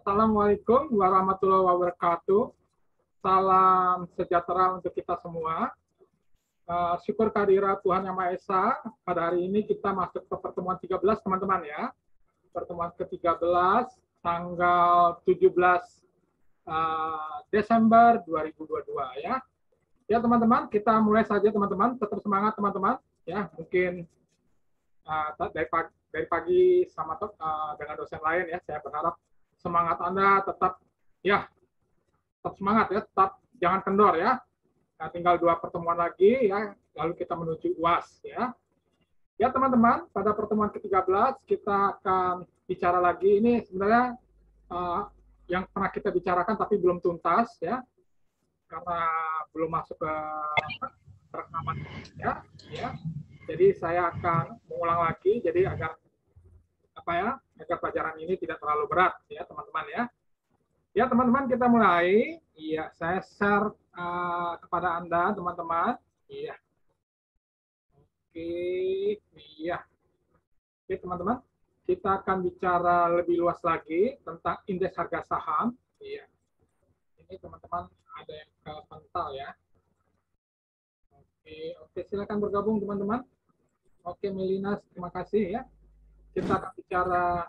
Assalamualaikum warahmatullahi wabarakatuh. Salam sejahtera untuk kita semua. Syukur kehadirat Tuhan Yang Maha Esa. Pada hari ini kita masuk ke pertemuan 13, teman-teman ya. Pertemuan ke-13 tanggal 17 Desember 2022 ya. Ya teman-teman, kita mulai saja teman-teman. Tetap semangat teman-teman ya. Mungkin dari pagi sama dengan dosen lain ya. Saya berharap semangat Anda tetap semangat ya, tetap jangan kendor ya. Nah, tinggal 2 pertemuan lagi ya, lalu kita menuju UAS ya. Ya teman-teman, pada pertemuan ke-13 kita akan bicara lagi, ini sebenarnya yang pernah kita bicarakan tapi belum tuntas ya, karena belum masuk ke rekaman ya. Jadi saya akan mengulang lagi, jadi agar pelajaran ini tidak terlalu berat ya teman-teman ya. Ya teman-teman, kita mulai. Iya, saya share kepada Anda teman-teman. Iya. Oke, iya. Oke teman-teman, kita akan bicara lebih luas lagi tentang indeks harga saham. Iya. Ini teman-teman ada yang kental ya. Oke, silakan bergabung teman-teman. Oke, Melinas, terima kasih ya. Kita akan bicara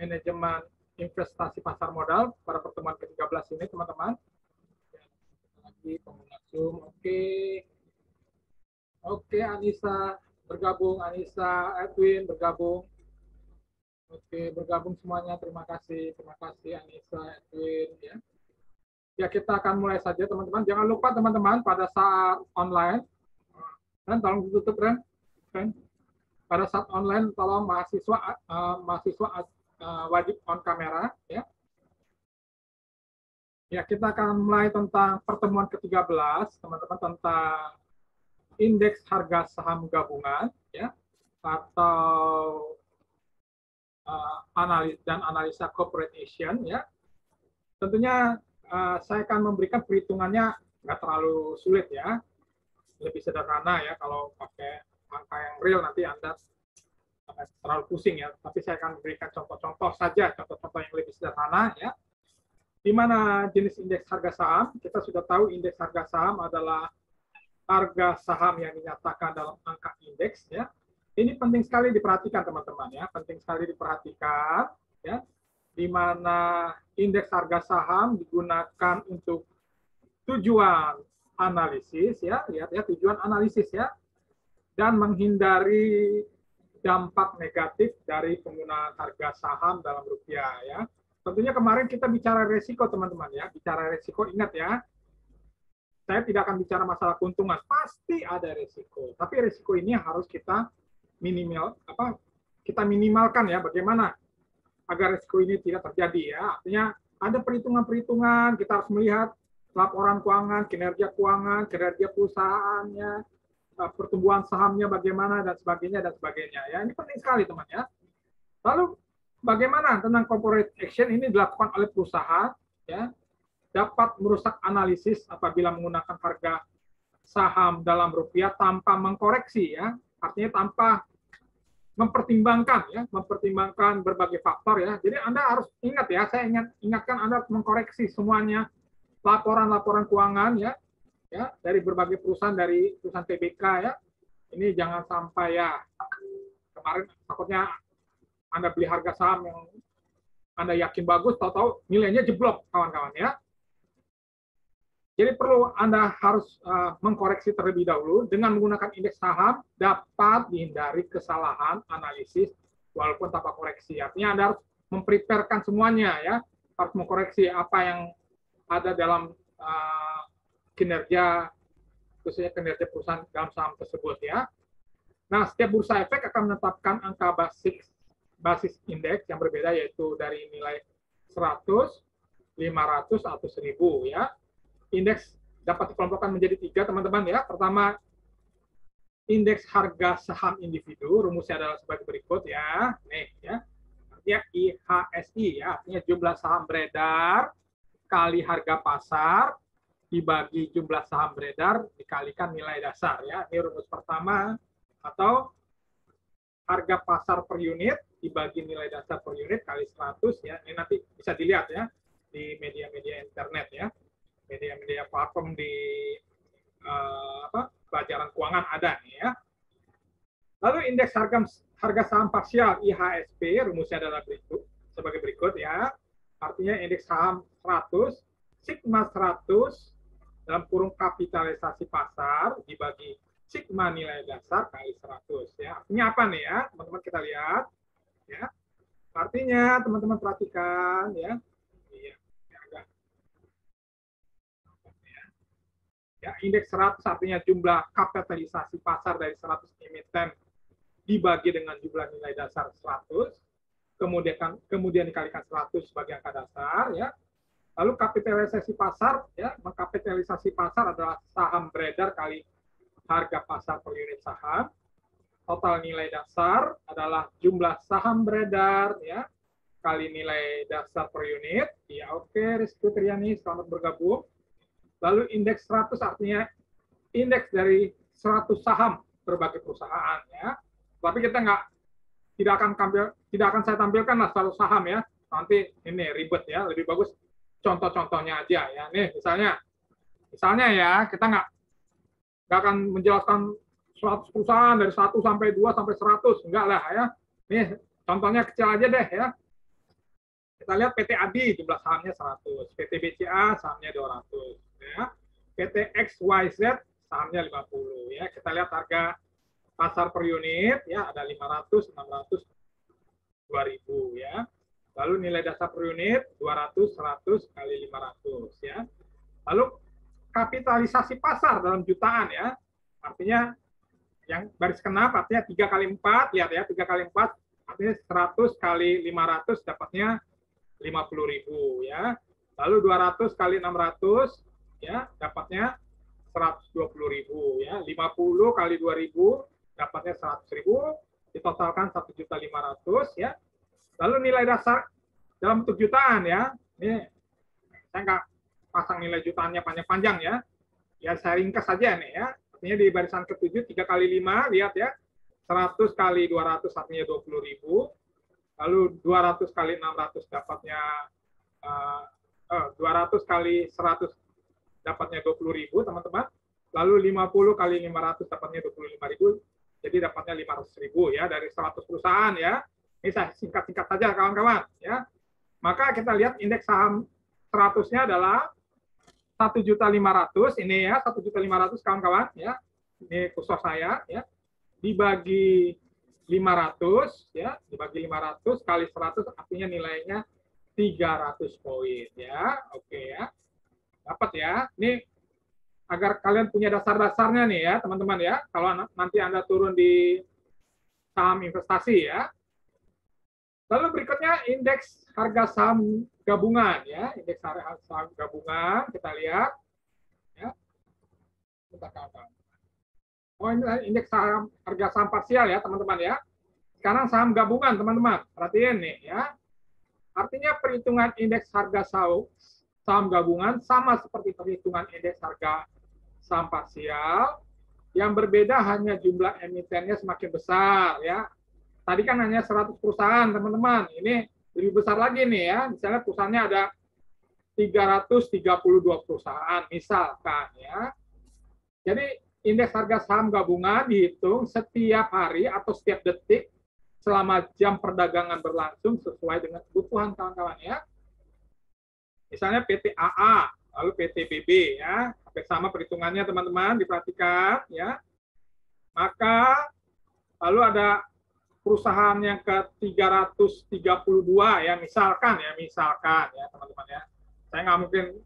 manajemen investasi pasar modal pada pertemuan ke-13 ini, teman-teman. Lagi pengguna Zoom, oke, Anissa bergabung, Anissa, Edwin bergabung. Oke, bergabung semuanya, terima kasih Anissa, Edwin ya. Ya, kita akan mulai saja teman-teman. Jangan lupa teman-teman pada saat online, dan tolong ditutup Ren. Pada saat online tolong mahasiswa wajib on kamera ya. Ya, kita akan mulai tentang pertemuan ke-13 teman-teman, tentang indeks harga saham gabungan ya, atau analisa corporate action ya. Tentunya saya akan memberikan perhitungannya nggak terlalu sulit ya, lebih sederhana ya. Kalau pakai angka yang real nanti Anda terlalu pusing ya, tapi saya akan memberikan contoh-contoh saja, contoh-contoh yang lebih sederhana ya. Di mana jenis indeks harga saham, kita sudah tahu indeks harga saham adalah harga saham yang dinyatakan dalam angka indeks ya. Ini penting sekali diperhatikan teman-teman ya, penting sekali diperhatikan ya. Di mana indeks harga saham digunakan untuk tujuan analisis ya, lihat ya, tujuan analisis ya, dan menghindari dampak negatif dari penggunaan harga saham dalam rupiah ya. Tentunya kemarin kita bicara resiko teman-teman ya, bicara resiko, ingat ya. Saya tidak akan bicara masalah keuntungan, pasti ada resiko. Tapi resiko ini harus kita minimalkan ya, bagaimana agar resiko ini tidak terjadi ya. Artinya ada perhitungan-perhitungan, kita harus melihat laporan keuangan, kinerja perusahaannya, pertumbuhan sahamnya bagaimana dan sebagainya ya. Ini penting sekali teman ya. Lalu bagaimana tentang corporate action ini dilakukan oleh perusahaan ya, dapat merusak analisis apabila menggunakan harga saham dalam rupiah tanpa mengkoreksi ya, artinya tanpa mempertimbangkan berbagai faktor ya. Jadi Anda harus ingat ya, saya ingatkan Anda harus mengkoreksi semuanya laporan-laporan keuangan ya, dari berbagai perusahaan, dari perusahaan TBK ya. Ini jangan sampai ya, kemarin takutnya Anda beli harga saham yang Anda yakin bagus, tahu-tahu nilainya jeblok kawan-kawan ya. Jadi perlu Anda harus mengkoreksi terlebih dahulu dengan menggunakan indeks saham, dapat dihindari kesalahan analisis walaupun tanpa koreksi. Artinya Anda harus mempreparekan semuanya ya, harus mengkoreksi apa yang ada dalam kinerja, khususnya kinerja perusahaan dalam saham tersebut ya. Nah, setiap bursa efek akan menetapkan angka basis indeks yang berbeda, yaitu dari nilai 100, 500 atau 1000 ya. Indeks dapat dikelompokkan menjadi 3 teman-teman ya. Pertama, indeks harga saham individu, rumusnya adalah sebagai berikut ya. Nih ya. Artinya IHSI ya, artinya jumlah saham beredar kali harga pasar dibagi jumlah saham beredar dikalikan nilai dasar ya. Ini rumus pertama. Atau harga pasar per unit dibagi nilai dasar per unit kali 100 ya. Ini nanti bisa dilihat ya di media-media internet ya. Media-media platform di pelajaran keuangan ada nih ya. Lalu indeks harga saham parsial IHSP rumusnya adalah sebagai berikut ya. Artinya indeks saham 100 sigma 100 dalam kurung kapitalisasi pasar dibagi sigma nilai dasar kali 100 ya. Artinya apa nih ya? Teman-teman kita lihat ya. Artinya teman-teman perhatikan ya. Ya, indeks 100 artinya jumlah kapitalisasi pasar dari 100 emiten dibagi dengan jumlah nilai dasar 100, kemudian dikalikan 100 sebagai angka dasar ya. Lalu kapitalisasi pasar ya, mengkapitalisasi pasar adalah saham beredar kali harga pasar per unit saham. Total nilai dasar adalah jumlah saham beredar ya kali nilai dasar per unit. Ya oke, Rizky Triani selamat bergabung. Lalu indeks 100 artinya indeks dari 100 saham berbagai perusahaan ya. Tapi kita tidak akan saya tampilkan lah 100 saham ya. Nanti ini ribet ya, lebih bagus contoh-contohnya aja ya. Nih misalnya ya, kita nggak akan menjelaskan 100 perusahaan dari 1 sampai 2 sampai 100, enggak lah ya. Nih contohnya kecil aja deh ya. Kita lihat PT ADI jumlah sahamnya 100, PT BCA sahamnya 200 ya. PT XYZ sahamnya 50 ya. Kita lihat harga pasar per unit ya, ada 500, 600, 2000 ya. Lalu nilai dasar per unit 200, 100 kali 500 ya. Lalu kapitalisasi pasar dalam jutaan ya. Artinya yang baris kenap artinya 3 kali 4, lihat ya, 3 kali 4 artinya 100 kali 500 dapatnya 50.000 ya. Lalu 200 kali 600 ya, dapatnya 120.000 ya. 50 kali 2000 dapatnya 100.000, ditotalkan 1.500.000 ya. Lalu nilai dasar dalam bentuk jutaan ya. Ini saya nggak pasang nilai jutaannya panjang-panjang ya. Ya saya ringkas saja nih ya. Artinya di barisan ke-7 3 kali 5, lihat ya. 100 kali 200 artinya 20.000. Lalu 200 kali 600 dapatnya 200 kali 100 dapatnya 20.000 teman-teman. Lalu 50 kali 500 dapatnya 25.000. Jadi dapatnya 500.000 ya dari 100 perusahaan ya. Ini saya singkat-singkat saja kawan-kawan ya. Maka kita lihat indeks saham 100-nya adalah 1.500.000 ini ya, 1.500.000 kawan-kawan ya. Ini kursor saya ya. Dibagi 500 ya, dibagi 500 kali 100 artinya nilainya 300 poin ya. Oke ya. Dapat ya. Ini agar kalian punya dasar-dasarnya nih ya, teman-teman ya. Kalau nanti Anda turun di saham investasi ya. Lalu berikutnya indeks harga saham gabungan ya, indeks harga saham gabungan kita lihat ya. Oh ini indeks saham harga saham parsial ya teman-teman ya. Sekarang saham gabungan teman-teman, perhatiin nih ya. Artinya perhitungan indeks harga saham gabungan sama seperti perhitungan indeks harga saham parsial, yang berbeda hanya jumlah emitennya semakin besar ya. Tadi kan hanya 100 perusahaan teman-teman, ini lebih besar lagi nih ya. Misalnya perusahaannya ada 332 perusahaan misalkan ya. Jadi indeks harga saham gabungan dihitung setiap hari atau setiap detik selama jam perdagangan berlangsung sesuai dengan kebutuhan kawan-kawan ya. Misalnya PT AA, lalu PT BB ya. Hampir sama perhitungannya teman-teman, diperhatikan ya. Maka lalu ada perusahaan yang ke-332 ya, misalkan ya teman-teman ya. Saya nggak mungkin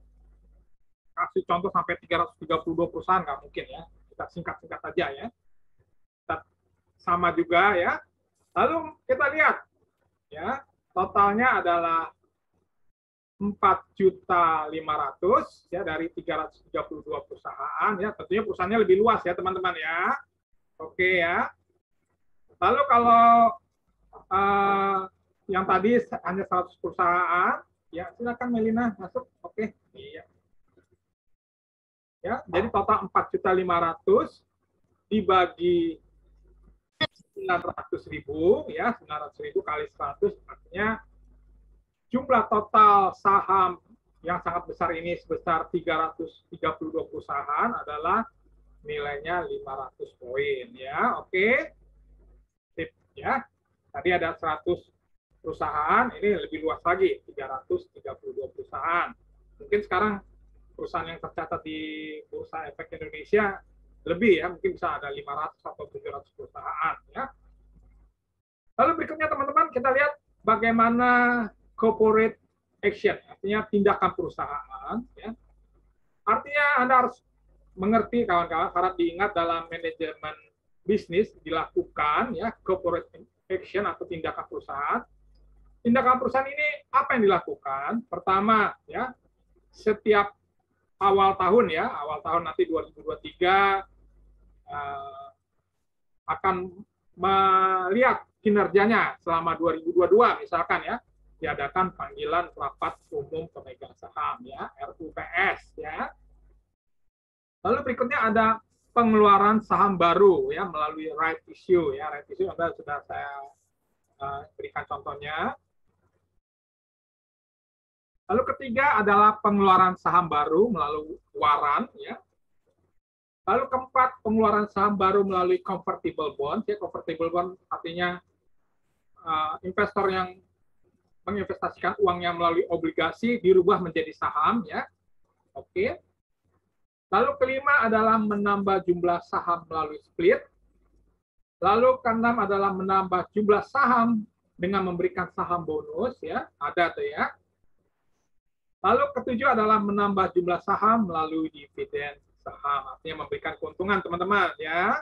kasih contoh sampai 332 perusahaan, nggak mungkin ya. Kita singkat-singkat saja ya. Kita sama juga ya. Lalu kita lihat ya, totalnya adalah 4.500.000 ya dari 332 perusahaan ya. Tentunya perusahaannya lebih luas ya teman-teman ya. Oke ya. Lalu kalau yang tadi hanya 100 perusahaan ya, silakan Melina masuk. Oke. Iya. Ya, jadi total 4.500.000 dibagi 900.000 ya, 900.000 kali 100 artinya jumlah total saham yang sangat besar ini sebesar 332 perusahaan adalah nilainya 500 poin ya. Oke. Tip ya. Tadi ada 100 perusahaan, ini lebih luas lagi, 332 perusahaan. Mungkin sekarang perusahaan yang tercatat di Bursa Efek Indonesia lebih ya, mungkin bisa ada 500 atau 700 perusahaan ya. Lalu berikutnya teman-teman kita lihat bagaimana corporate action, artinya tindakan perusahaan ya. Artinya Anda harus mengerti kawan-kawan, harap diingat dalam manajemen bisnis dilakukan ya corporate action atau tindakan perusahaan. Tindakan perusahaan ini apa yang dilakukan? Pertama ya, setiap awal tahun ya, awal tahun nanti 2023 akan melihat kinerjanya selama 2022 misalkan ya, diadakan panggilan rapat umum pemegang saham ya, RUPS ya. Lalu berikutnya ada pengeluaran saham baru ya melalui right issue ya. Right issue Anda sudah saya berikan contohnya. Lalu ketiga adalah pengeluaran saham baru melalui waran ya. Lalu keempat, pengeluaran saham baru melalui convertible bond. Ya, convertible bond artinya investor yang menginvestasikan uangnya melalui obligasi dirubah menjadi saham ya. Oke. Lalu kelima adalah menambah jumlah saham melalui split. Lalu keenam adalah menambah jumlah saham dengan memberikan saham bonus ya. Ada tuh ya. Lalu ketujuh adalah menambah jumlah saham melalui dividen saham, artinya memberikan keuntungan teman-teman ya.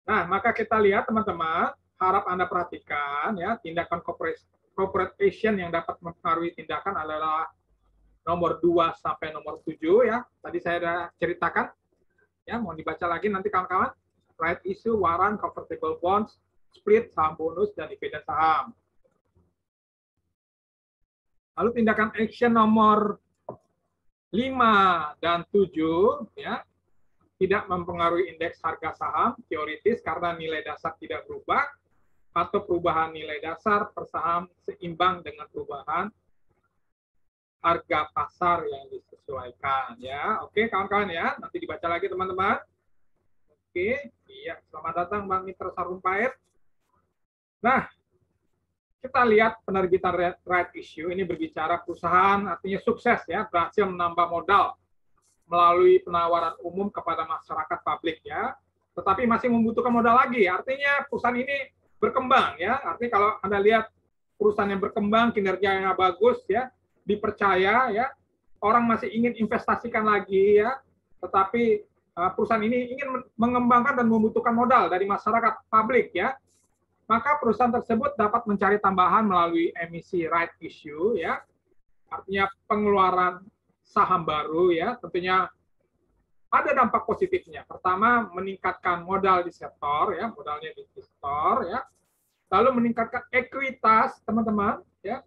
Nah, maka kita lihat teman-teman, harap Anda perhatikan ya, tindakan corporate action yang dapat mempengaruhi tindakan adalah nomor 2 sampai nomor 7 ya. Tadi saya sudah ceritakan. Ya, mau dibaca lagi nanti kawan-kawan. Right issue, waran, convertible bonds, split, saham bonus, dan dividen saham. Lalu tindakan action nomor 5 dan 7 ya, tidak mempengaruhi indeks harga saham teoritis karena nilai dasar tidak berubah atau perubahan nilai dasar per saham seimbang dengan perubahan harga pasar yang disesuaikan ya. Oke kawan-kawan ya, nanti dibaca lagi teman-teman. Oke, iya, selamat datang Bang Mitra Sarumpait. Nah, kita lihat penerbitan right issue ini berbicara perusahaan artinya sukses ya, berhasil menambah modal melalui penawaran umum kepada masyarakat publik ya, tetapi masih membutuhkan modal lagi. Artinya perusahaan ini berkembang ya. Artinya kalau Anda lihat perusahaan yang berkembang, kinerjanya bagus ya, dipercaya ya, orang masih ingin investasikan lagi ya, tetapi perusahaan ini ingin mengembangkan dan membutuhkan modal dari masyarakat publik ya. Maka perusahaan tersebut dapat mencari tambahan melalui emisi right issue ya, artinya pengeluaran saham baru ya, tentunya ada dampak positifnya. Pertama, meningkatkan modal di sektor ya, modalnya di sektor ya. Lalu meningkatkan ekuitas teman-teman ya.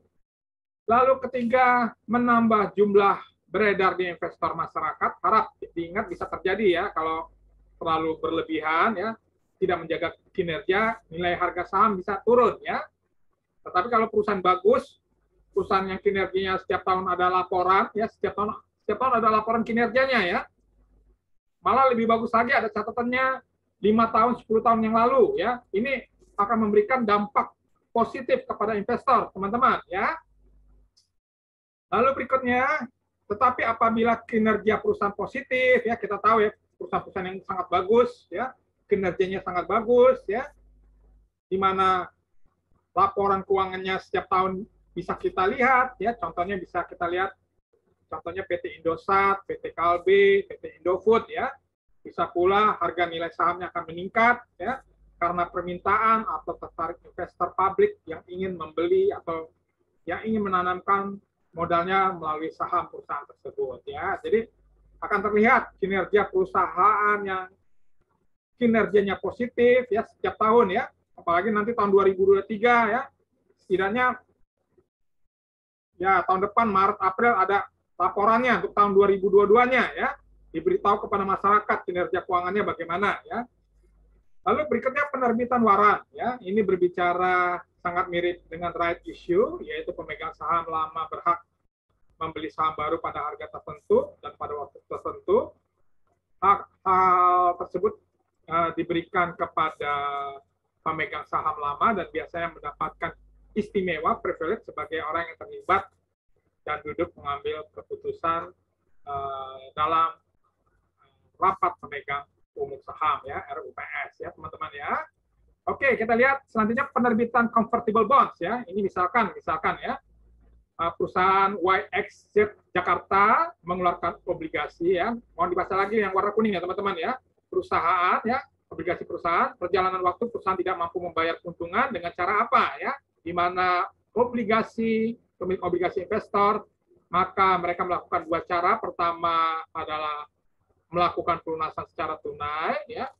Lalu ketiga, menambah jumlah beredar di investor masyarakat. Harap diingat bisa terjadi ya kalau terlalu berlebihan ya, tidak menjaga kinerja, nilai harga saham bisa turun ya. Tetapi kalau perusahaan bagus, perusahaan yang kinerjanya setiap tahun ada laporan ya, setiap tahun ada laporan kinerjanya ya. Malah lebih bagus lagi ada catatannya 5 tahun, 10 tahun yang lalu ya. Ini akan memberikan dampak positif kepada investor, teman-teman ya. Lalu berikutnya, tetapi apabila kinerja perusahaan positif ya, kita tahu ya perusahaan-perusahaan yang sangat bagus ya, kinerjanya sangat bagus ya, di mana laporan keuangannya setiap tahun bisa kita lihat ya, contohnya bisa kita lihat contohnya PT Indosat, PT Kalbe, PT Indofood ya. Bisa pula harga nilai sahamnya akan meningkat ya karena permintaan atau tertarik investor publik yang ingin membeli atau yang ingin menanamkan modalnya melalui saham perusahaan tersebut ya. Jadi akan terlihat kinerja perusahaan yang kinerjanya positif ya setiap tahun ya, apalagi nanti tahun 2023 ya, setidaknya ya tahun depan Maret April ada laporannya untuk tahun 2022-nya ya, diberitahu kepada masyarakat kinerja keuangannya bagaimana ya. Lalu berikutnya penerbitan waran, ya. Ini berbicara sangat mirip dengan right issue, yaitu pemegang saham lama berhak membeli saham baru pada harga tertentu dan pada waktu tertentu. Hal tersebut diberikan kepada pemegang saham lama dan biasanya mendapatkan istimewa privilege sebagai orang yang terlibat dan duduk mengambil keputusan dalam rapat pemegang umum saham, ya, RUPS, ya teman-teman, ya. Oke, kita lihat selanjutnya penerbitan convertible bonds, ya. Ini misalkan ya, perusahaan YXZ Jakarta mengeluarkan obligasi, ya. Mohon dibaca lagi yang warna kuning, ya teman-teman, ya. Perusahaan, ya, obligasi perusahaan, perjalanan waktu perusahaan tidak mampu membayar keuntungan dengan cara apa, ya? Di mana pemilik obligasi investor, maka mereka melakukan dua cara. Pertama adalah melakukan pelunasan secara tunai, ya,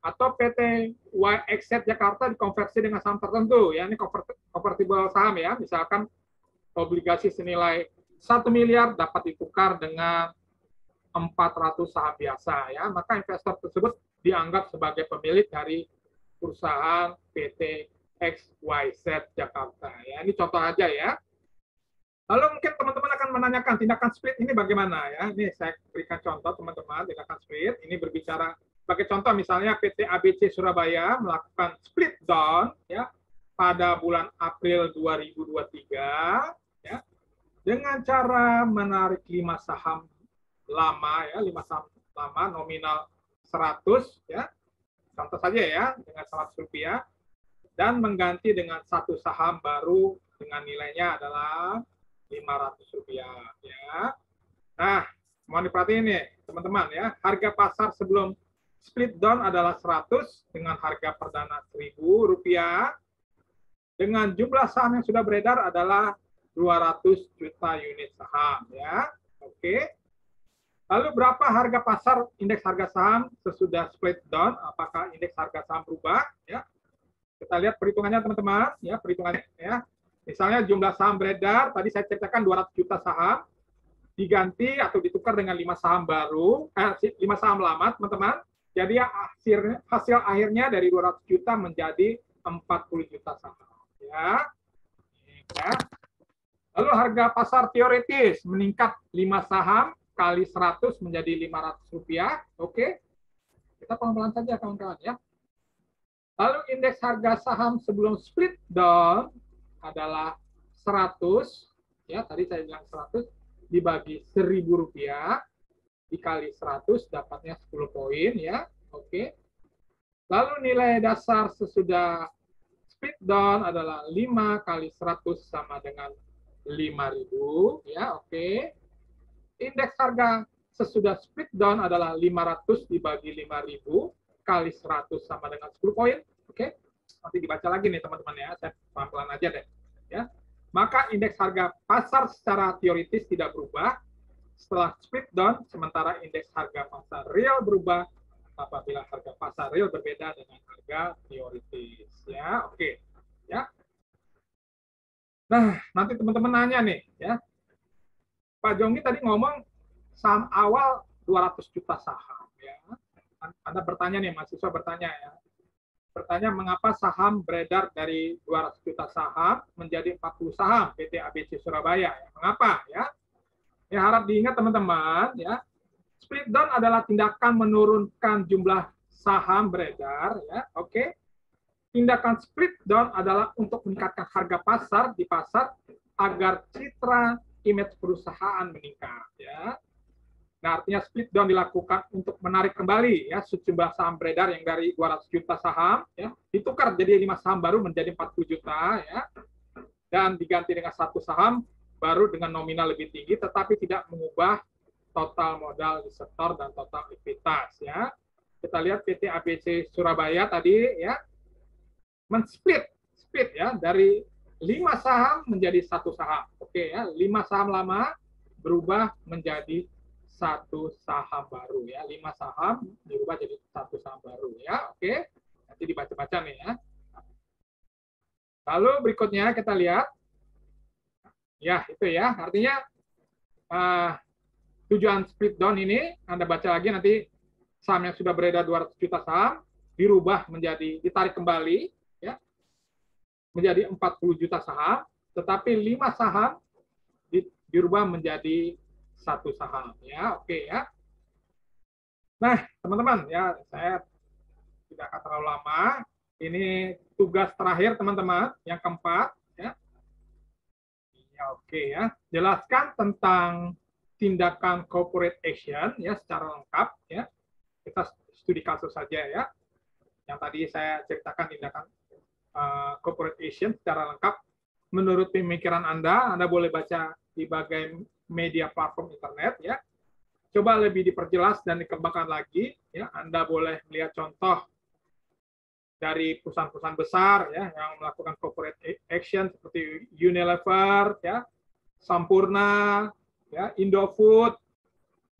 atau PT YXZ Jakarta dikonversi dengan saham tertentu, ya. Ini convertible saham, ya. Misalkan obligasi senilai 1 miliar dapat ditukar dengan 400 saham biasa, ya. Maka investor tersebut dianggap sebagai pemilik dari perusahaan PT XYZ Jakarta, ya. Ini contoh aja, ya. Lalu mungkin teman-teman akan menanyakan tindakan split ini bagaimana, ya. Ini saya berikan contoh teman-teman, tindakan split ini berbicara sebagai contoh misalnya PT ABC Surabaya melakukan split down, ya, pada bulan April 2023, ya, dengan cara menarik 5 saham lama, ya, 5 saham lama nominal 100, ya. Contoh saja, ya, dengan Rp100 dan mengganti dengan satu saham baru dengan nilainya adalah Rp500, ya. Nah, mohon diperhatiin nih, teman-teman, ya. Harga pasar sebelum split down adalah 100 dengan harga perdana Rp1.000. Dengan jumlah saham yang sudah beredar adalah 200 juta unit saham, ya. Oke. Lalu berapa harga pasar indeks harga saham sesudah split down? Apakah indeks harga saham berubah, ya? Kita lihat perhitungannya, teman-teman, ya, perhitungannya, ya. Misalnya jumlah saham beredar, tadi saya ceritakan 200 juta saham, diganti atau ditukar dengan 5 saham baru, 5 saham lama, teman-teman. Jadi hasil akhirnya dari 200 juta menjadi 40 juta saham. Ya. Lalu harga pasar teoritis meningkat 5 saham kali 100 menjadi Rp500. Oke. Kita pelan-pelan saja, kawan-kawan, ya. Lalu indeks harga saham sebelum split down adalah 100, ya, tadi saya bilang 100 dibagi Rp1.000 dikali 100 dapatnya 10 poin, ya. Oke. Lalu nilai dasar sesudah split down adalah 5 kali 100 sama dengan 5.000, ya. Oke. Indeks harga sesudah split down adalah 500 dibagi 5.000 kali 100 sama dengan 10 poin. Oke. Nanti dibaca lagi nih, teman-teman, ya. Saya pelan-pelan aja deh, ya. Maka indeks harga pasar secara teoritis tidak berubah setelah split down, sementara indeks harga pasar real berubah apabila harga pasar real berbeda dengan harga teoritis, ya. Oke, ya. Nah, nanti teman-teman nanya nih, ya. Pak Jonggi tadi ngomong saham awal 200 juta saham, ya. Anda bertanya nih, mahasiswa bertanya, ya. Bertanya mengapa saham beredar dari 200 juta saham menjadi 40 saham PT ABC Surabaya, ya. Mengapa, ya? Ya, harap diingat, teman-teman, ya. Split down adalah tindakan menurunkan jumlah saham beredar, ya. Oke. Tindakan split down adalah untuk meningkatkan harga pasar di pasar agar citra image perusahaan meningkat, ya. Nah, artinya split down dilakukan untuk menarik kembali, ya, sejumlah saham beredar yang dari 200 juta saham, ya, ditukar jadi 5 saham baru menjadi 40 juta, ya, dan diganti dengan satu saham baru dengan nominal lebih tinggi, tetapi tidak mengubah total modal di sektor dan total likuiditas, ya. Kita lihat PT ABC Surabaya tadi, ya, men-split, ya, dari 5 saham menjadi satu saham. Oke, ya, 5 saham lama berubah menjadi satu saham baru, ya. 5 saham dirubah jadi satu saham baru, ya. Oke. Nanti dibaca-baca nih, ya. Lalu berikutnya kita lihat, ya, itu, ya. Artinya tujuan split down ini Anda baca lagi nanti saham yang sudah beredar 200 juta saham dirubah menjadi, ditarik kembali, ya, menjadi 40 juta saham, tetapi 5 saham dirubah menjadi 1 saham. Ya, oke ya. Nah, teman-teman, ya saya tidak akan terlalu lama. Ini tugas terakhir, teman-teman, yang keempat. Ya, ya oke ya. Jelaskan tentang tindakan corporate action ya secara lengkap. Ya, kita studi kasus saja ya. Yang tadi saya ceritakan tindakan corporate action secara lengkap. Menurut pemikiran Anda boleh baca di berbagai media platform internet ya. Coba lebih diperjelas dan dikembangkan lagi ya. Anda boleh melihat contoh dari perusahaan-perusahaan besar ya yang melakukan corporate action seperti Unilever ya, Sampurna ya, Indofood,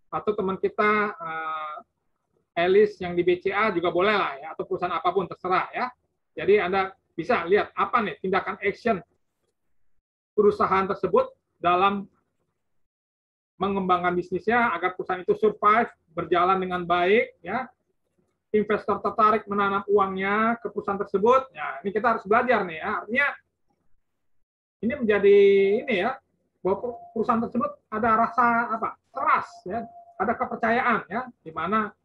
atau teman kita Elis yang di BCA juga boleh lah ya, atau perusahaan apapun terserah ya. Jadi Anda bisa lihat apa nih tindakan action perusahaan tersebut dalam mengembangkan bisnisnya agar perusahaan itu survive, berjalan dengan baik, ya. Investor tertarik menanam uangnya ke perusahaan tersebut. Ya, ini kita harus belajar nih ya. Artinya ini menjadi ini ya, bahwa perusahaan tersebut ada rasa apa? Trust ya, ada kepercayaan ya, di mana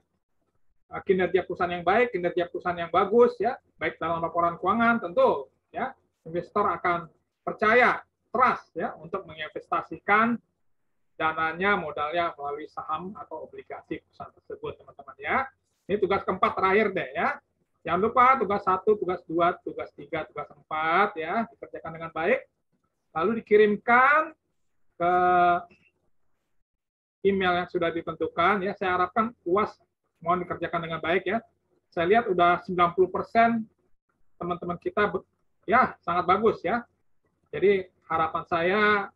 kinerja perusahaan yang baik, kinerja perusahaan yang bagus ya, baik dalam laporan keuangan tentu ya, investor akan percaya, trust ya untuk menginvestasikan dananya, modalnya melalui saham atau obligasi perusahaan tersebut, teman-teman ya. Ini tugas keempat terakhir deh ya. Jangan lupa tugas 1, tugas 2, tugas 3, tugas 4 ya, dikerjakan dengan baik. Lalu dikirimkan ke email yang sudah ditentukan ya. Saya harapkan UAS mohon dikerjakan dengan baik ya. Saya lihat udah 90% teman-teman kita ya sangat bagus ya. Jadi harapan saya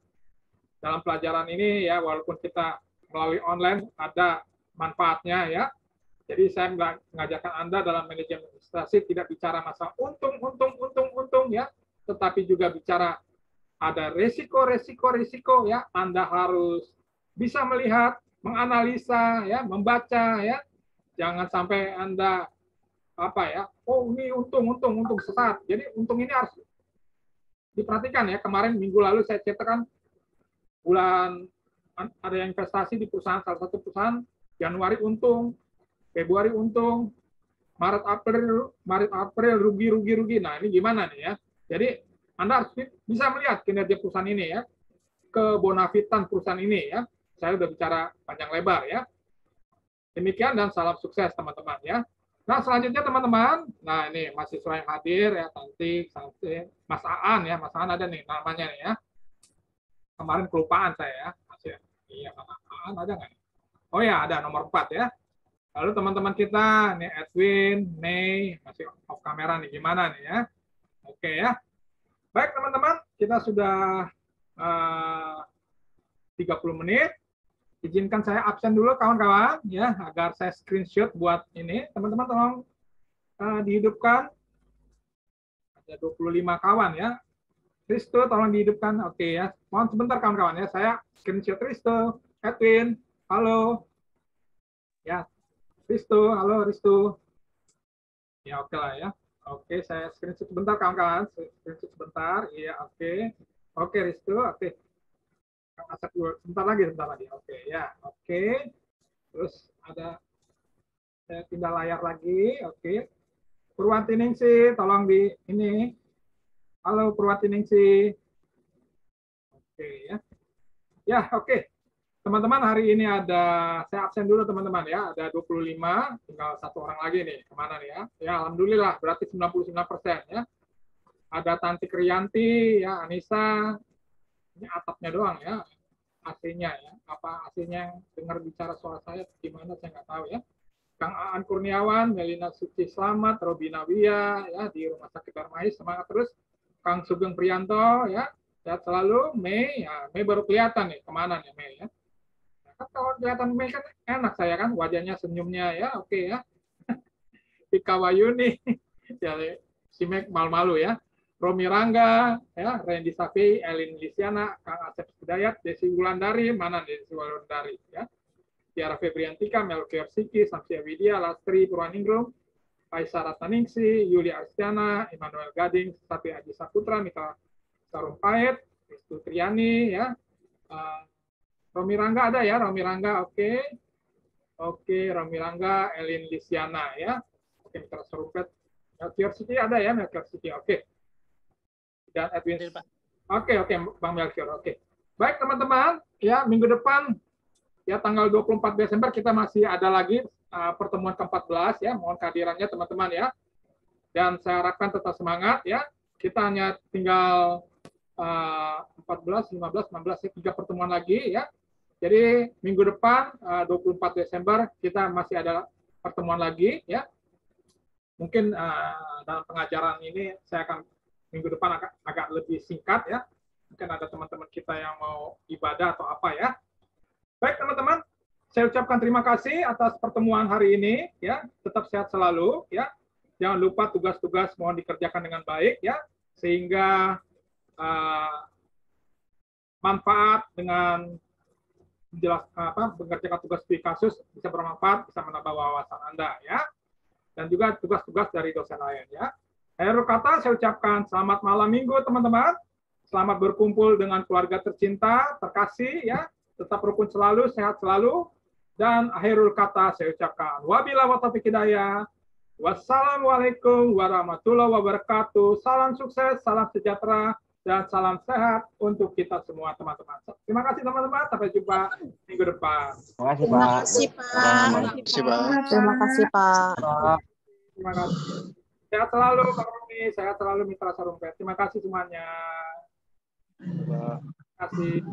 dalam pelajaran ini ya, walaupun kita melalui online ada manfaatnya ya. Jadi saya mengajarkan Anda dalam manajemen investasi tidak bicara masalah untung ya, tetapi juga bicara ada risiko ya. Anda harus bisa melihat, menganalisa ya, membaca ya. Jangan sampai Anda apa ya, oh ini untung sesat. Jadi untung ini harus diperhatikan ya. Kemarin minggu lalu saya ceritakan bulan ada yang investasi di perusahaan, salah satu perusahaan, Januari untung, Februari untung, Maret April rugi. Nah, ini gimana nih ya? Jadi Anda harus bisa melihat kinerja perusahaan ini ya, kebonafitan perusahaan ini ya. Saya udah bicara panjang lebar ya. Demikian dan salam sukses teman-teman ya. Nah, selanjutnya teman-teman, nah ini mahasiswa yang hadir ya, cantik, Mas Aan ya, Mas Aan ada nih namanya nih ya. Kemarin kelupaan saya ya. Masih, iya, ada nggak? Oh ya, ada nomor 4 ya. Lalu teman-teman kita, nih Edwin, May, masih off kamera nih, gimana nih ya. Oke ya. Baik teman-teman, kita sudah 30 menit. Izinkan saya absen dulu kawan-kawan, ya, agar saya screenshot buat ini. Teman-teman tolong dihidupkan. Ada 25 kawan ya. Risto, tolong dihidupkan. Oke ya. Mohon sebentar kawan-kawan ya. Saya screenshot Risto. Edwin, halo. Ya, Risto, halo Risto. Ya, oke lah ya. Oke, saya screenshot sebentar kawan-kawan. Screenshot sebentar. Iya, oke. Oke, Risto. Oke. Kang Asep dulu. Sebentar lagi. Oke, ya. Oke. Terus ada saya pindah layar lagi. Oke. Purwantiningsih, tolong di ini. Halo Purwantiningsih. Oke ya. Ya, oke. Teman-teman, hari ini ada, saya absen dulu teman-teman ya, ada 25, tinggal 1 orang lagi nih, kemana nih ya. Ya, alhamdulillah, berarti 99% ya. Ada Tanti Kriyanti, ya, Anissa, ini atapnya doang ya, AC-nya ya. Apa AC-nya yang dengar bicara suara saya, gimana saya nggak tahu ya. Kang Aan Kurniawan, Melina Suci Slamet, Robina Wia, ya, di Rumah Sakit Darmais, semangat terus. Kang Sugeng Priyanto, ya, sehat selalu. Mei, ya, Mei baru kelihatan nih, kemana nih Mei ya. Nah, kan kalau kelihatan Mei kan enak saya kan, wajahnya senyumnya ya, oke ya. Tika Wayuni, ya, si Mei malu-malu ya. Romi Rangga, ya, Randy Safi, Elin Lisiana, Kang Asep Hidayat, Desi Wulandari, mana Desi Wulandari ya. Tiara Febriantika, Melkior Siki, Samsia Widya, Lastri Purwaningrum, Kaisar Ratnaningsi, Yuli Astiana, Immanuel Gading, Satri Aji Saputra, Mitra Sarumpait, Restu Triani, ya. Romi Rangga ada ya, Romi Rangga, oke. Oke, Romi Rangga, Elin Lisiana, ya. Oke, Mitra Sarumpait. Melchior City ada ya, Melchior City, oke. Dan Edwin. Oke, Bang Melchior, oke. Baik, teman-teman, ya, minggu depan, ya, tanggal 24 Desember, kita masih ada lagi pertemuan ke-14, ya. Mohon kehadirannya, teman-teman, ya. Dan saya harapkan tetap semangat, ya. Kita hanya tinggal 14, 15, 16, 3 pertemuan lagi, ya. Jadi minggu depan 24 Desember kita masih ada pertemuan lagi, ya. Mungkin dalam pengajaran ini saya akan minggu depan agak lebih singkat, ya. Mungkin ada teman-teman kita yang mau ibadah atau apa, ya. Baik, teman-teman, saya ucapkan terima kasih atas pertemuan hari ini, ya. Tetap sehat selalu, ya. Jangan lupa tugas-tugas mohon dikerjakan dengan baik, ya, sehingga manfaat dengan mengerjakan tugas studi kasus bisa bermanfaat, bisa menambah wawasan Anda, ya. Dan juga tugas-tugas dari dosen lain, ya. Akhir kata saya ucapkan selamat malam minggu, teman-teman. Selamat berkumpul dengan keluarga tercinta, terkasih, ya. Tetap rukun selalu, sehat selalu. Dan akhirul kata saya ucapkan wabillahi taufiq hidayah. Wassalamualaikum warahmatullahi wabarakatuh. Salam sukses, salam sejahtera, dan salam sehat untuk kita semua, teman-teman. Terima kasih, teman-teman. Sampai jumpa minggu depan. Terima kasih, Pak. Terima kasih, Pak. Terima kasih. Sehat selalu, Pak Romi. Sehat selalu, Mitra Sarumpait. Terima kasih semuanya. Terima kasih.